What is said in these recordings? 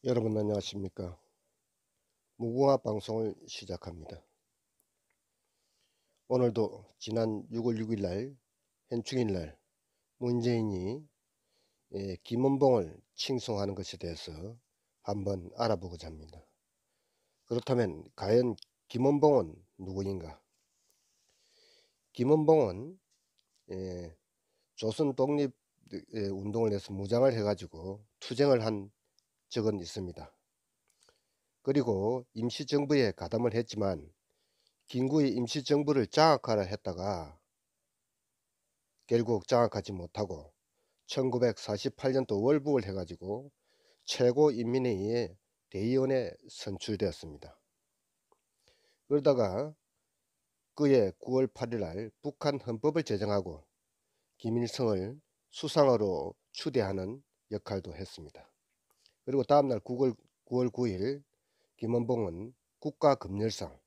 여러분 안녕하십니까. 무궁화 방송을 시작합니다. 오늘도 지난 6월 6일 날 현충일 날 문재인이 김원봉을 칭송하는 것에 대해서 한번 알아보고자 합니다. 그렇다면 과연 김원봉은 누구인가? 김원봉은 조선 독립 운동을 해서 무장을 해가지고 투쟁을 한 적은 있습니다. 그리고 임시정부에 가담을 했지만 김구의 임시정부를 장악하려 했다가 결국 장악하지 못하고 1948년도 월북을 해가지고 최고인민회의에 대의원에 선출되었습니다. 그러다가 그해 9월 8일 날 북한 헌법을 제정하고 김일성을 수상으로 추대하는 역할도 했습니다. 그리고 다음날 9월 9일 김원봉은 국가검열상,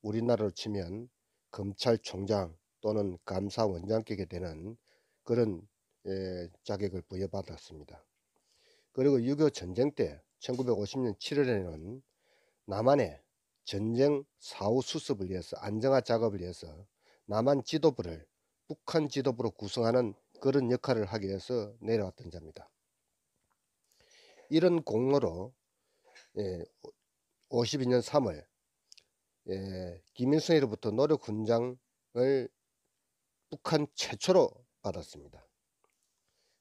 우리나라로 치면 검찰총장 또는 감사원장격에 되는 그런 자격을 부여받았습니다. 그리고 6.25 전쟁 때 1950년 7월에는 남한의 전쟁 사후 수습을 위해서 안정화 작업을 위해서 남한 지도부를 북한 지도부로 구성하는 그런 역할을 하기 위해서 내려왔던 자입니다. 이런 공로로 52년 3월 김일성으로부터 노력훈장을 북한 최초로 받았습니다.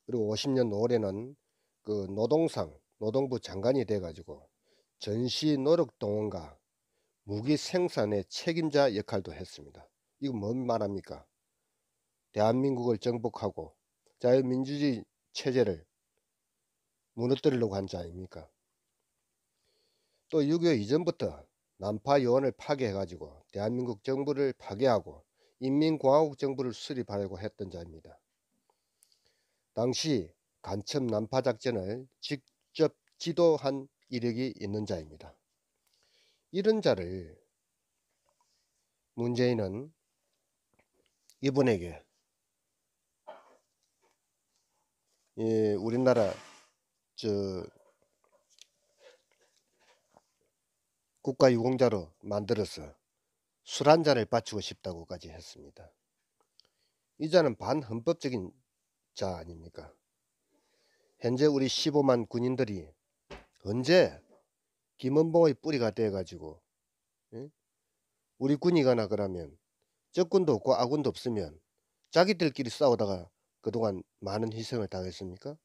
그리고 50년 5월에는 그 노동상 노동부 장관이 돼 가지고 전시 노력동원과 무기 생산의 책임자 역할도 했습니다. 이거 뭔 말합니까? 대한민국을 정복하고 자유민주주의 체제를 무너뜨리려고 한 자 아닙니까? 또 6.25 이전부터 남파 요원을 파괴해 가지고 대한민국 정부를 파괴하고 인민공화국 정부를 수립하려고 했던 자입니다. 당시 간첩 난파 작전을 직접 지도한 이력이 있는 자입니다. 이런 자를 문재인은 이분에게 우리나라 국가유공자로 만들어서 술 한 잔을 바치고 싶다고까지 했습니다. 이 자는 반헌법적인 자 아닙니까? 현재 우리 15만 군인들이 언제 김원봉의 뿌리가 돼 가지고 우리 군이거나 그러면 적군도 없고 아군도 없으면 자기들끼리 싸우다가 그동안 많은 희생을 당했습니까?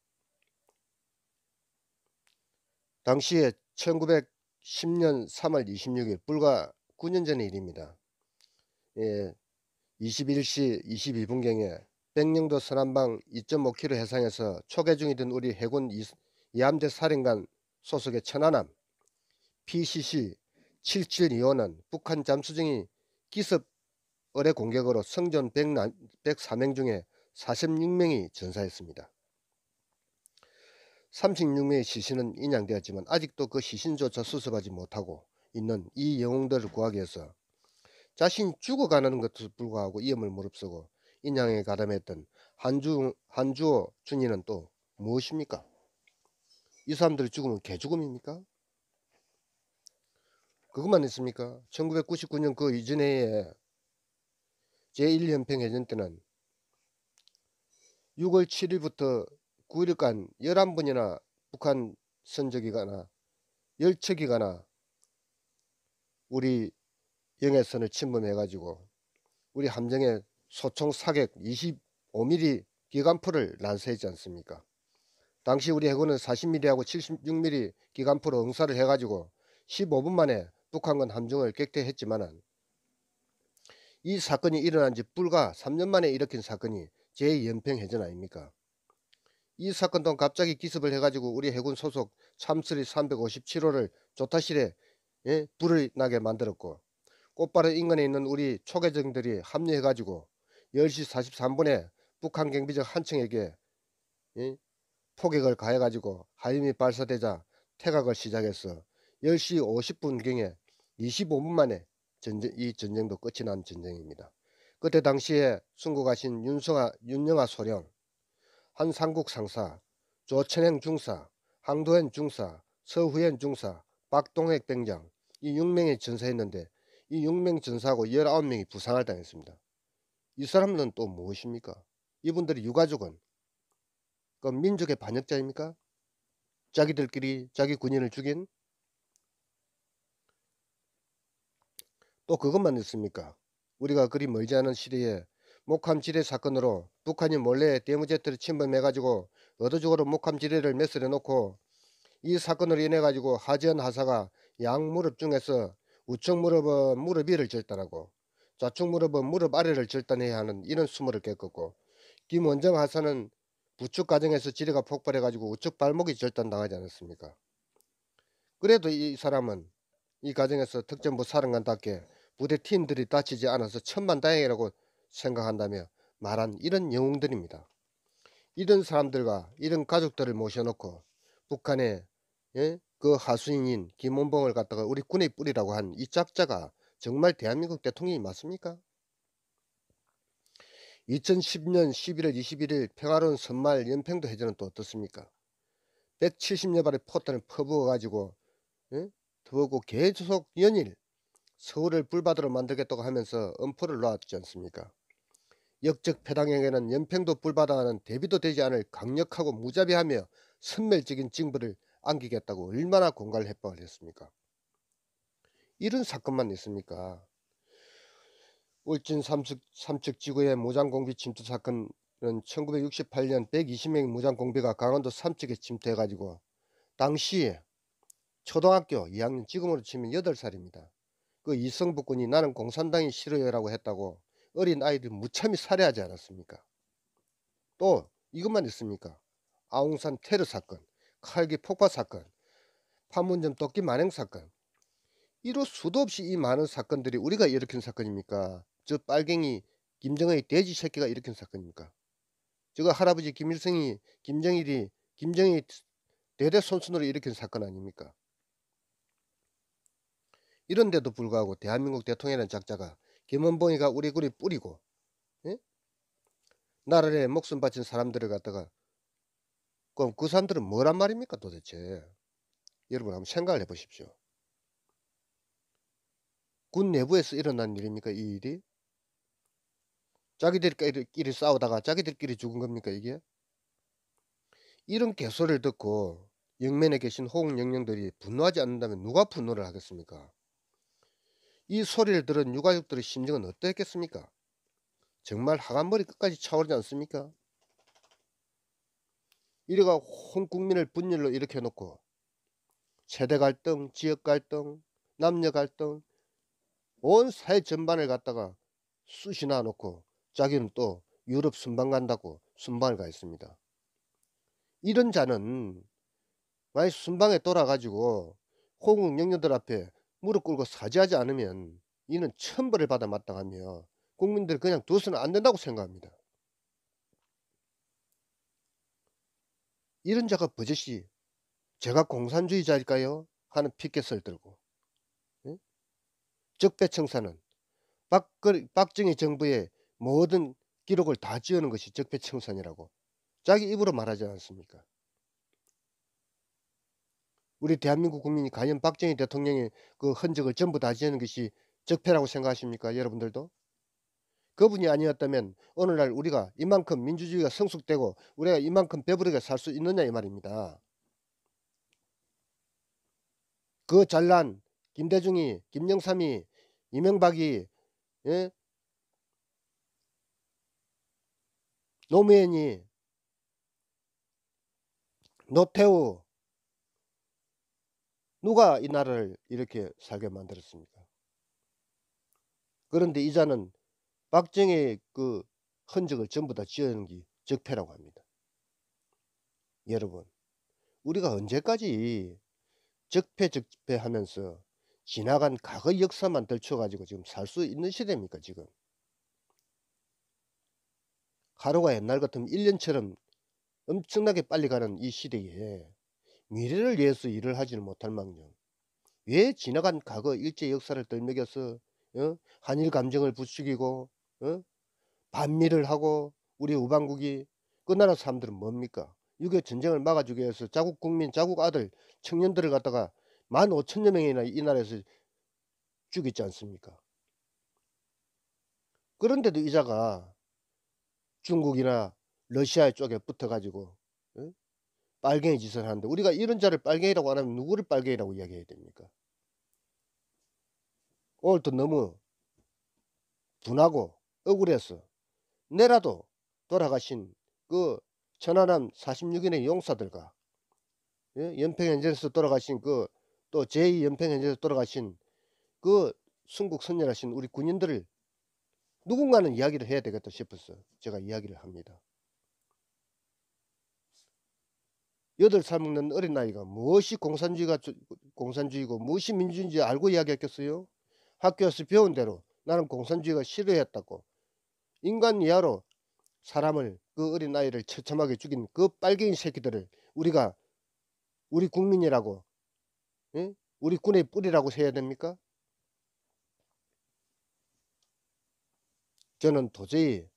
당시에 1910년 3월 26일 불과 9년 전의 일입니다. 21시 22분경에 백령도 서남방 2.5km 해상에서 초계 중이던 우리 해군 이함대 사령관 소속의 천안함 PCC 7725는 북한 잠수정이 기습 어뢰 공격으로 성전 104명 중에 46명이 전사했습니다. 36명의 시신은 인양되었지만 아직도 그 시신조차 수습하지 못하고 있는 이 영웅들을 구하기 위해서 자신이 죽어가는 것도 불구하고 이음을 무릅쓰고 인양에 가담했던 한주호 준이는 또 무엇입니까? 이 사람들이 죽으면 개죽음입니까? 그것만 있습니까? 1999년 그 이전에 제1연평해전 때는 6월 7일부터 9일간 11번이나 북한 선적이 가나 열척이 가나 우리 영해선을 침범해 가지고 우리 함정에 소총 사격 25mm 기관포를 난사했지 않습니까? 당시 우리 해군은 40mm하고 76mm 기관포로 응사를 해 가지고 15분 만에 북한군 함정을 격퇴했지만은 이 사건이 일어난 지 불과 3년 만에 일으킨 사건이 제2연평해전 아닙니까? 이 사건 동안 갑자기 기습을 해가지고 우리 해군 소속 참수리 357호를 조타실에 불을 나게 만들었고 꽃바른 인근에 있는 우리 초계정들이 합류해가지고 10시 43분에 북한 경비정 한 층에게 포격을 가해가지고 하임이 발사되자 퇴각을 시작해서 10시 50분경에 25분 만에 이 전쟁도 끝이 난 전쟁입니다. 그때 당시에 순국하신 윤영아 소령, 한상국 상사, 조천행 중사, 항도현 중사, 서후엔 중사, 박동획 병장 이 6명이 전사했는데 이 6명 전사하고 19명이 부상을 당했습니다. 이 사람들은 또 무엇입니까? 이분들의 유가족은 그 민족의 반역자입니까? 자기들끼리 자기 군인을 죽인? 또 그것만 있습니까? 우리가 그리 멀지 않은 시대에 목함 지뢰 사건으로 북한이 몰래 대무제트를 침범해가지고 의도적으로 목함 지뢰를 매설해 놓고 이 사건으로 인해 가지고 하지연 하사가 양 무릎 중에서 우측 무릎은 무릎 위를 절단하고 좌측 무릎은 무릎 아래를 절단해야 하는 이런 수모를 겪었고, 김원정 하사는 부축 과정에서 지뢰가 폭발해 가지고 우측 발목이 절단당하지 않았습니까? 그래도 이 사람은 이 과정에서 특전부 사령관답게 부대 팀들이 다치지 않아서 천만다행이라고 생각한다며 말한 이런 영웅들입니다. 이런 사람들과 이런 가족들을 모셔놓고 북한의 그 하수인인 김원봉을 갖다가 우리 군의 뿌리라고 한 이 짝자가 정말 대한민국 대통령이 맞습니까? 2010년 11월 21일 평화로운 선말 연평도 해전은 또 어떻습니까? 170여 발의 포탄을 퍼부어 가지고 더고 계속 연일 서울을 불바다로 만들겠다고 하면서 엄포를 놓았지 않습니까? 역적 패당에게는 연평도 불바다와는 대비도 되지 않을 강력하고 무자비하며 선멸적인 징벌을 안기겠다고 얼마나 공갈을 협박을 했습니까? 이런 사건만 있습니까? 울진 삼척 지구의 무장공비 침투 사건은 1968년 120명의 무장공비가 강원도 삼척에 침투해가지고 당시에 초등학교 2학년, 지금으로 치면 8살입니다. 그 이성부 군이 나는 공산당이 싫어요라고 했다고 어린 아이들 무참히 살해하지 않았습니까? 또 이것만 있습니까? 아웅산 테러 사건, 칼기 폭파 사건, 판문점 도끼 만행 사건, 이로 수도 없이 이 많은 사건들이 우리가 일으킨 사건입니까? 저 빨갱이 김정의 돼지 새끼가 일으킨 사건입니까? 저거 할아버지 김일성이 김정일이 대대손손으로 일으킨 사건 아닙니까? 이런데도 불구하고 대한민국 대통령이라는 작자가 김원봉이가 우리 군이 뿌리고 나라에 목숨 바친 사람들을 갖다가 그럼 그 사람들은 뭐란 말입니까 도대체? 여러분 한번 생각을 해보십시오. 군 내부에서 일어난 일입니까 이 일이? 자기들끼리 싸우다가 자기들끼리 죽은 겁니까 이게? 이런 개소리를 듣고 영면에 계신 호국영령들이 분노하지 않는다면 누가 분노를 하겠습니까? 이 소리를 들은 유가족들의 심정은 어떠했겠습니까? 정말 하간머리 끝까지 차오르지 않습니까? 이래가 온 국민을 분열로 일으켜놓고 세대 갈등, 지역 갈등, 남녀 갈등, 온 사회 전반을 갖다가 쑤시나 놓고 자기는 또 유럽 순방 간다고 순방을 가 있습니다. 이런 자는 만약 순방에 돌아가지고 호국 영령들 앞에 무릎 꿇고 사죄하지 않으면 이는 천벌을 받아 마땅하며 국민들이 그냥 둬서는 안 된다고 생각합니다. 이런 자가 버젓이 제가 공산주의자일까요? 하는 피켓을 들고 적폐청산은 박정희 정부의 모든 기록을 다 지우는 것이 적폐청산이라고 자기 입으로 말하지 않습니까? 우리 대한민국 국민이 과연 박정희 대통령의 그 흔적을 전부 다 지우는 것이 적폐라고 생각하십니까? 여러분들도? 그분이 아니었다면 오늘날 우리가 이만큼 민주주의가 성숙되고 우리가 이만큼 배부르게 살 수 있느냐 이 말입니다. 그 잘난 김대중이, 김영삼이, 이명박이, 노무현이, 노태우 누가 이 나라를 이렇게 살게 만들었습니까? 그런데 이자는 박정희의 그 흔적을 전부 다 지우는 게 적폐라고 합니다. 여러분, 우리가 언제까지 적폐 하면서 지나간 과거 역사만 들춰가지고 지금 살 수 있는 시대입니까 지금? 하루가 옛날 같으면 1년처럼 엄청나게 빨리 가는 이 시대에 미래를 위해서 일을 하지는 못할 망정 왜 지나간 과거 일제 역사를 들먹여서 한일 감정을 부추기고 반미를 하고 우리 우방국이 그 나라 사람들은 뭡니까? 6.25 전쟁을 막아주기 위해서 자국 국민, 자국 아들, 청년들을 갖다가 15,000여 명이나 이 나라에서 죽였지 않습니까? 그런데도 이자가 중국이나 러시아 쪽에 붙어가지고 빨갱이 짓을 하는데, 우리가 이런 자를 빨갱이라고 안 하면 누구를 빨갱이라고 이야기해야 됩니까? 오늘도 너무 분하고 억울해서 내라도 돌아가신 그 천안함 46인의 용사들과 연평해전에서 돌아가신 또 제2연평해전에서 돌아가신 그 순국선열하신 우리 군인들을 누군가는 이야기를 해야 되겠다 싶어서 제가 이야기를 합니다. 8살 먹는 어린아이가 무엇이 공산주의고 무엇이 민주주의인지 알고 이야기했겠어요? 학교에서 배운 대로 나는 공산주의가 싫어했다고 인간 이하로 사람을, 그 어린아이를 처참하게 죽인 그 빨갱이 새끼들을 우리가 우리 국민이라고, 우리 군의 뿌리라고 해야 됩니까? 저는 도저히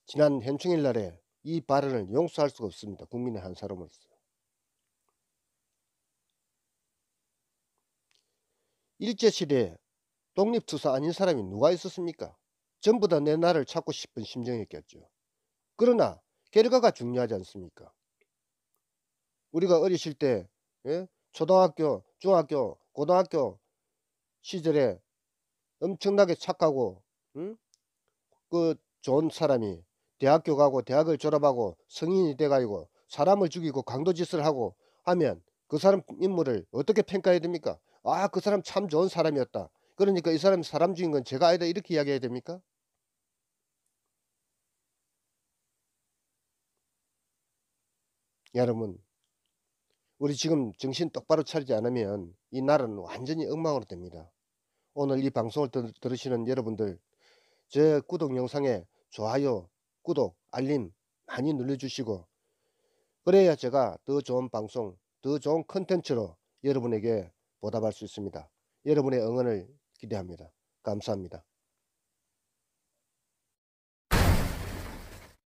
지난 현충일 날에 이 발언을 용서할 수가 없습니다. 국민의 한 사람으로서. 일제시대에 독립투사 아닌 사람이 누가 있었습니까? 전부 다 내 나라를 찾고 싶은 심정이었겠죠. 그러나 결과가 중요하지 않습니까? 우리가 어리실 때 초등학교, 중학교, 고등학교 시절에 엄청나게 착하고 그 좋은 사람이 대학교 가고 대학을 졸업하고 성인이 돼가지고 사람을 죽이고 강도짓을 하고 하면 그 사람 인물을 어떻게 평가해야 됩니까? 아, 그 사람 참 좋은 사람이었다. 그러니까 이 사람 죽인 건 제가 아니다, 이렇게 이야기해야 됩니까? 여러분, 우리 지금 정신 똑바로 차리지 않으면 이 나라는 완전히 엉망으로 됩니다. 오늘 이 방송을 들으시는 여러분들, 제 구독 영상에 좋아요, 구독, 알림 많이 눌러주시고, 그래야 제가 더 좋은 방송, 더 좋은 컨텐츠로 여러분에게 보답할 수 있습니다. 여러분의 응원을 기대합니다. 감사합니다.